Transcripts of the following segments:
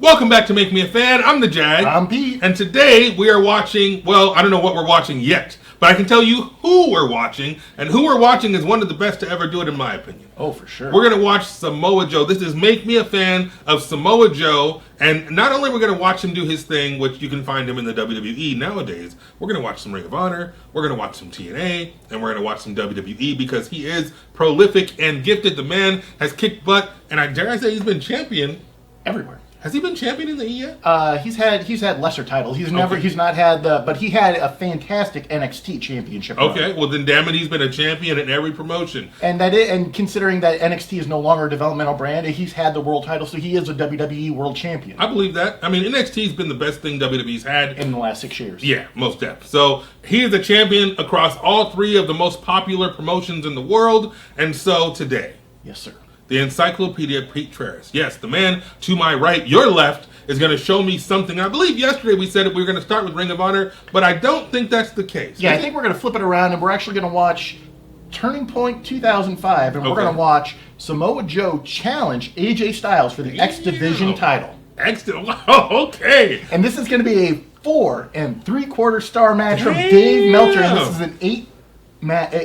Welcome back to Make Me a Fan. I'm the Jag. I'm Pete. And today we are watching, well, I don't know what we're watching yet, but I can tell you who we're watching, and who we're watching is one of the best to ever do it in my opinion. Oh, for sure. We're going to watch Samoa Joe. This is Make Me a Fan of Samoa Joe, and not only are we going to watch him do his thing, which you can find him in the WWE nowadays, we're going to watch some Ring of Honor, we're going to watch some TNA, and we're going to watch some WWE because he is prolific and gifted. The man has kicked butt, and I dare I say he's been champion everywhere. Has he been champion in the E yet? He's had lesser titles. He's not had but he had a fantastic NXT championship. Okay, well then, damn it, he's been a champion in every promotion. And considering that NXT is no longer a developmental brand, he's had the world title, so he is a WWE world champion. I believe that. I mean, NXT's been the best thing WWE's had in the last 6 years. Yeah, most definitely. So he is a champion across all three of the most popular promotions in the world, and so today, yes, sir. The Encyclopedia Pete Traris. Yes, the man to my right, your left, is going to show me something. I believe yesterday we said that we were going to start with Ring of Honor, but I don't think that's the case. Yeah, I think we're going to flip it around, and we're actually going to watch Turning Point 2005, and we're going to watch Samoa Joe challenge AJ Styles for the X Division title. Wow, okay. And this is going to be a 4 3/4 star match from Dave Meltzer, and this is an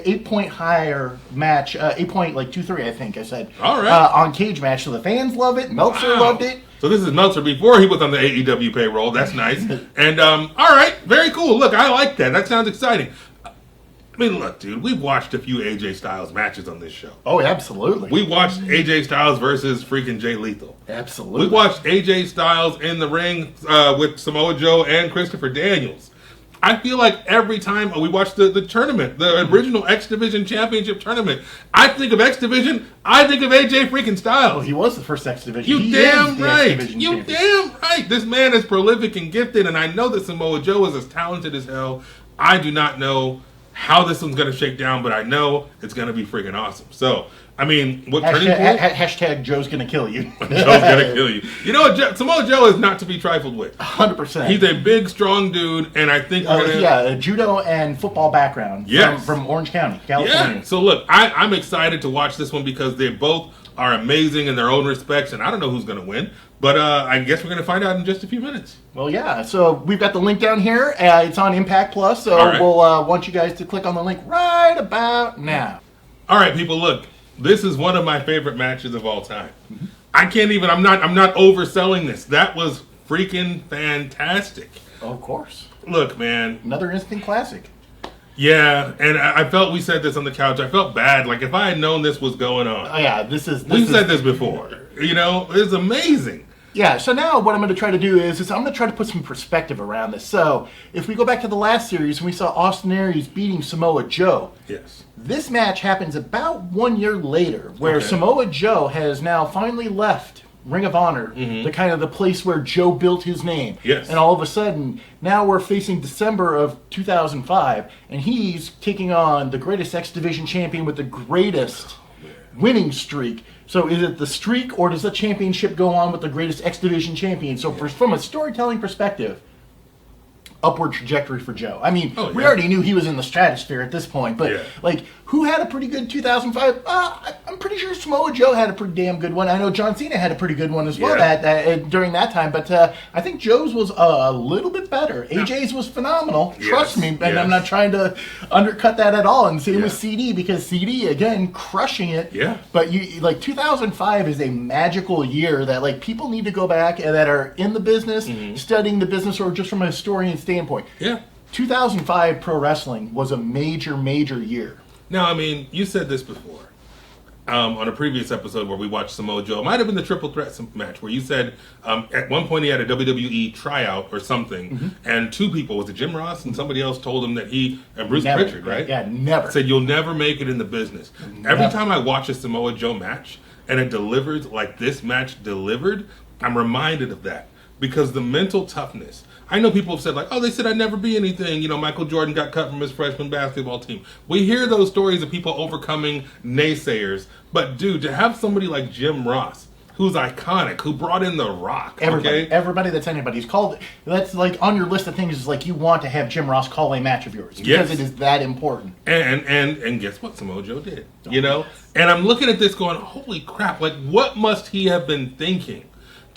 8-point higher match, 8.23, I think I said. All right. On cage match, so the fans love it. Meltzer loved it. So this is Meltzer before he was on the AEW payroll. That's nice. And all right, very cool. Look, I like that. That sounds exciting. I mean, look, dude, we've watched a few AJ Styles matches on this show. Oh, absolutely. We watched AJ Styles versus freaking Jay Lethal. Absolutely. We watched AJ Styles in the ring with Samoa Joe and Christopher Daniels. I feel like every time we watch the tournament, the original X Division Championship tournament, I think of X Division, I think of AJ freaking Styles. Oh, he was the first X Division. You damn right. You damn right. This man is prolific and gifted, and I know that Samoa Joe is as talented as hell. I do not know how this one's going to shake down, but I know it's going to be freaking awesome. So, I mean, what turning point? Hashtag Joe's going to kill you. Joe's going to kill you. You know what? Samoa Joe is not to be trifled with. 100%. He's a big, strong dude, and I think a judo and football background from Orange County, California. Yeah. So, look, I'm excited to watch this one because they both are amazing in their own respects, and I don't know who's going to win, but I guess we're going to find out in just a few minutes. Well, yeah. So we've got the link down here. It's on Impact Plus, so we'll want you guys to click on the link right about now. All right, people, look. This is one of my favorite matches of all time. Mm-hmm. I'm not overselling this. That was freaking fantastic. Oh, of course. Look, man. Another instant classic. Yeah, and I felt, we said this on the couch, I felt bad. Like, if I had known this was going on. Oh, yeah, We've said this before. You know, it's amazing. Yeah, so now what I'm going to try to do is I'm going to try to put some perspective around this. So, if we go back to the last series and we saw Austin Aries beating Samoa Joe. Yes. This match happens about 1 year later, where Samoa Joe has now finally left Ring of Honor, the kind of the place where Joe built his name. Yes. And all of a sudden, now we're facing December of 2005, and he's taking on the greatest X Division champion with the greatest winning streak. So is it the streak, or does the championship go on with the greatest X Division champion? So from a storytelling perspective, upward trajectory for Joe. I mean, we already knew he was in the stratosphere at this point, but like, who had a pretty good 2005? I'm pretty sure Samoa Joe had a pretty damn good one. I know John Cena had a pretty good one as well during that time, but I think Joe's was a little bit better. AJ's was phenomenal. Trust me, and I'm not trying to undercut that at all. And same with CD, because CD, again, crushing it. Yeah. But 2005 is a magical year that like people need to go back and that are in the business, studying the business, or just from a historian standpoint. Yeah. 2005 pro wrestling was a major, major year. Now, I mean, you said this before on a previous episode where we watched Samoa Joe. It might have been the triple threat match where you said at one point he had a WWE tryout or something, and two people, was it Jim Ross and somebody else, told him that and Bruce Pritchard, right? Yeah, never. Said, you'll never make it in the business. Never. Every time I watch a Samoa Joe match and it delivers like this match delivered, I'm reminded of that. Because the mental toughness. I know people have said, like, oh, they said I'd never be anything. You know, Michael Jordan got cut from his freshman basketball team. We hear those stories of people overcoming naysayers. But, dude, to have somebody like Jim Ross, who's iconic, who brought in The Rock. Everybody that's anybody's called. That's like on your list of things is like you want to have Jim Ross call a match of yours. Because it is that important. And guess what? Samoa Joe did. You know? And I'm looking at this going, holy crap, like, what must he have been thinking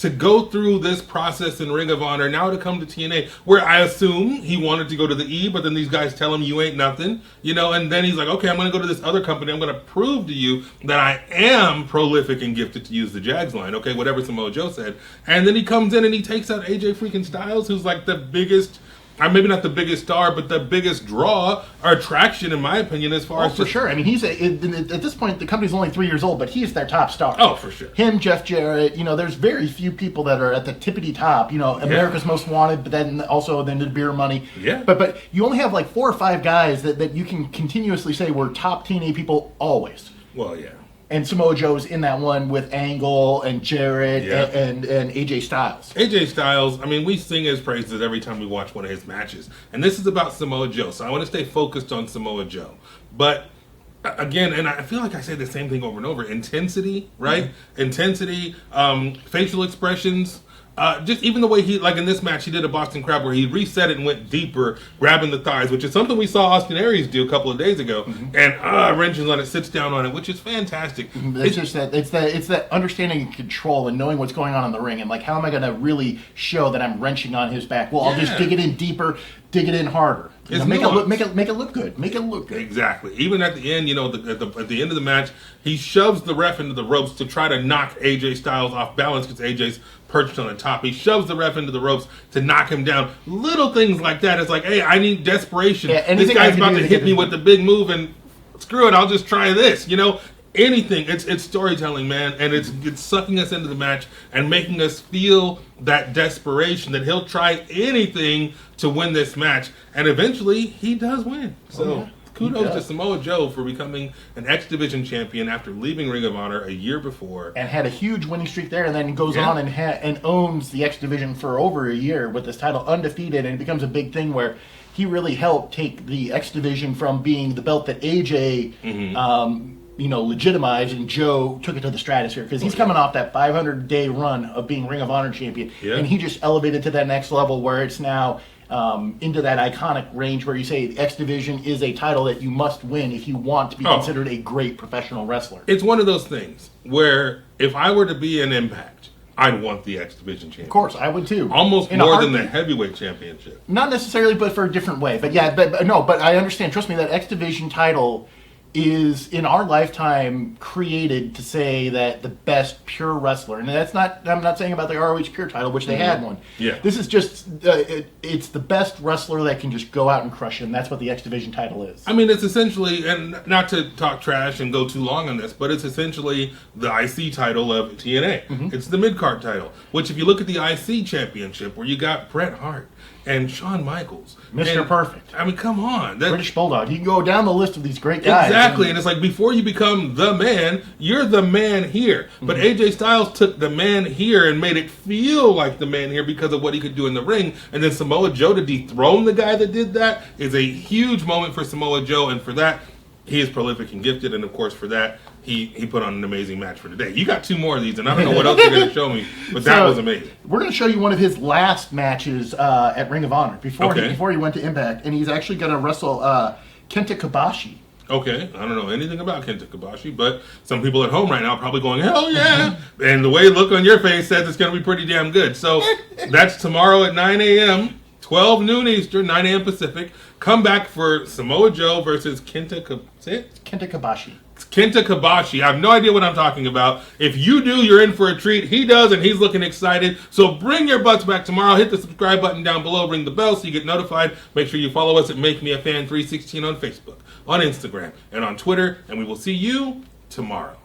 to go through this process in Ring of Honor, now to come to TNA, where I assume he wanted to go to the E, but then these guys tell him you ain't nothing, and then he's like, okay, I'm going to go to this other company. I'm going to prove to you that I am prolific and gifted, to use the Jags line, okay, whatever Samoa Joe said. And then he comes in and he takes out AJ freaking Styles, who's like the biggest, maybe not the biggest star, but the biggest draw or attraction, in my opinion, as far as for sure. I mean, at this point, the company's only 3 years old, but he's their top star. Oh, for sure. Him, Jeff Jarrett, there's very few people that are at the tippity top. America's Most Wanted, but then also the beer money. Yeah. But you only have like 4 or 5 guys that you can continuously say were top TNA people always. Well, yeah. And Samoa Joe's in that one with Angle and Jarrett and AJ Styles. AJ Styles, we sing his praises every time we watch one of his matches. And this is about Samoa Joe, so I want to stay focused on Samoa Joe. But, again, and I feel like I say the same thing over and over, intensity, right? Mm-hmm. Intensity, facial expressions. Just even the way he, like in this match, he did a Boston Crab where he reset it and went deeper, grabbing the thighs, which is something we saw Austin Aries do a couple of days ago. Mm-hmm. And wrenches on it, sits down on it, which is fantastic. It's that understanding and control and knowing what's going on in the ring, and like, how am I going to really show that I'm wrenching on his back? Well, I'll just dig it in deeper, dig it in harder. Make it look good. Make it look good. Exactly. Even at the end, at the end of the match, he shoves the ref into the ropes to try to knock AJ Styles off balance because AJ's perched on the top. He shoves the ref into the ropes to knock him down. Little things like that. It's like, hey, I need desperation. Yeah, this guy's about to hit me with the big move, and screw it, I'll just try this. Anything. It's storytelling, man, and it's sucking us into the match and making us feel that desperation that he'll try anything to win this match, and eventually he does win. So kudos to Samoa Joe for becoming an X Division champion after leaving Ring of Honor a year before, and had a huge winning streak there, and then goes on and owns the X Division for over a year with this title undefeated, and it becomes a big thing where he really helped take the X Division from being the belt that AJ legitimized, and Joe took it to the stratosphere, because he's coming off that 500-day run of being Ring of Honor champion, and he just elevated to that next level where it's now into that iconic range where you say X Division is a title that you must win if you want to be considered a great professional wrestler. It's one of those things where if I were to be an Impact, I'd want the X Division championship. Of course, I would too. Almost more than the heavyweight championship. Not necessarily, but for a different way. But but I understand. Trust me, that X Division title is in our lifetime created to say that the best pure wrestler, and that's not, I'm not saying about the ROH Pure title, which they had one. Yeah. This is just, it's the best wrestler that can just go out and crush it, and that's what the X Division title is. It's essentially, and not to talk trash and go too long on this, but it's essentially the IC title of TNA. Mm-hmm. It's the mid-card title, which if you look at the IC championship, where you got Bret Hart and Shawn Michaels. Mr. Perfect. Come on. British Bulldog. You can go down the list of these great guys. Exactly. And it's like, before you become the man, you're the man here. But AJ Styles took the man here and made it feel like the man here because of what he could do in the ring. And then Samoa Joe to dethrone the guy that did that is a huge moment for Samoa Joe. And for that, he is prolific and gifted. And of course, for that, he put on an amazing match for today. You got 2 more of these, and I don't know what else you're going to show me, but that was amazing. We're going to show you one of his last matches at Ring of Honor before he went to Impact, and he's actually going to wrestle Kenta Kobashi. Okay, I don't know anything about Kenta Kobashi, but some people at home right now are probably going, hell yeah! And the way the look on your face says it's going to be pretty damn good. So that's tomorrow at 9 a.m., 12 noon Eastern, 9 a.m. Pacific. Come back for Samoa Joe versus Kenta Kobashi. Kenta Kobashi. I have no idea what I'm talking about. If you do, you're in for a treat. He does, and he's looking excited. So bring your butts back tomorrow. Hit the subscribe button down below. Ring the bell so you get notified. Make sure you follow us at Make Me a Fan 316 on Facebook, on Instagram, and on Twitter. And we will see you tomorrow.